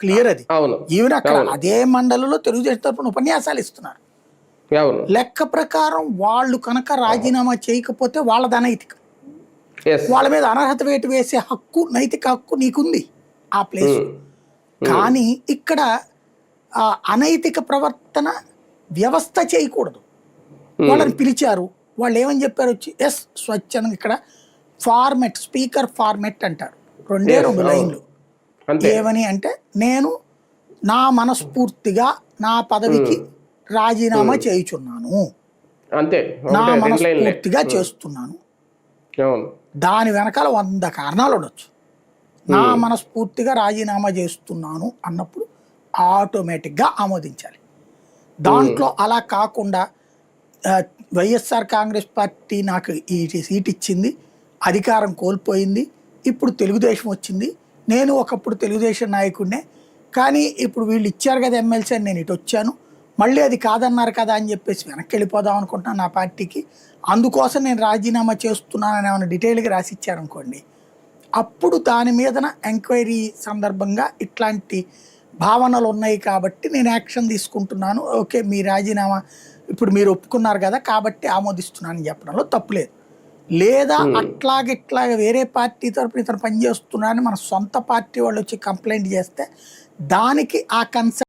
Clear అది. అవును. Even అక్కడ అవును. అదే మండలిలో తెలుగుదేశం తరపున ఉపన్యాసాలు ఇస్తున్నారు. అవును. లెక్క ప్రకారం వాళ్ళు కనుక రాజీనామా చేయకపోతే వాళ్ళది అనైతికం. ఎస్. వాళ్ళ మీద అనర్హత వేటు వేసే హక్కు, నైతిక హక్కు నీకుంది ఆ ప్లేస్. ఉమ్. ఉమ్. కానీ ఇక్కడ అనైతిక ప్రవర్తన వ్యవస్థ చేయకూడదు. వాళ్ళని పిలిచారు, వాళ్ళు ఏమని చెప్పారు వచ్చి స్వచ్ఛందంగా ఇక్కడ ఫార్మెట్, స్పీకర్ ఫార్మెట్ అంటారు, రెండే Yes, రెండు అవును. లైన్లు. అంతే. ఏమని అంటే, నేను నా మనస్ఫూర్తిగా నా పదవికి రాజీనామా చేయుచున్నాను, అంతే. నా ఒకటే 2 లైన్లే. మనస్ఫూర్తిగా చేస్తున్నాను. అవును. దాని వెనకాల 100 కారణాలు ఉండొచ్చు. నా మనస్ఫూర్తిగా రాజీనామా చేస్తున్నాను అన్నప్పుడు ఆటోమేటిక్గా ఆమోదించాలి. దాంట్లో అలా కాకుండా వైఎస్ఆర్ కాంగ్రెస్ పార్టీ నాకు ఈ సీట్ ఇచ్చింది, అధికారం కోల్పోయింది, ఇప్పుడు తెలుగుదేశం వచ్చింది, నేను ఒకప్పుడు తెలుగుదేశం నాయకుడినే, కానీ ఇప్పుడు వీళ్ళు ఇచ్చారు కదా ఎమ్మెల్సీ అని నేను ఇటు వచ్చాను, మళ్ళీ అది కాదన్నారు కదా అని చెప్పేసి వెనక్కి వెళ్ళిపోదాం అనుకుంటున్నాను నా పార్టీకి, అందుకోసం నేను రాజీనామా చేస్తున్నానని ఏమైనా డీటెయిల్గా రాసిచ్చారనుకోండి, అప్పుడు దాని మీదన ఎంక్వైరీ సందర్భంగా ఇట్లాంటి భావనలు ఉన్నాయి కాబట్టి నేను యాక్షన్ తీసుకుంటున్నాను, ఓకే మీ రాజీనామా ఇప్పుడు మీరు ఒప్పుకున్నారు కదా కాబట్టి ఆమోదిస్తున్నానని చెప్పడంలో తప్పులేదు. లేదా ఇట్లాగ వేరే పార్టీ తరపున ఇతను పనిచేస్తున్నారని మన సొంత పార్టీ వాళ్ళు వచ్చి కంప్లైంట్ చేస్తే దానికి ఆ కన్సర్న్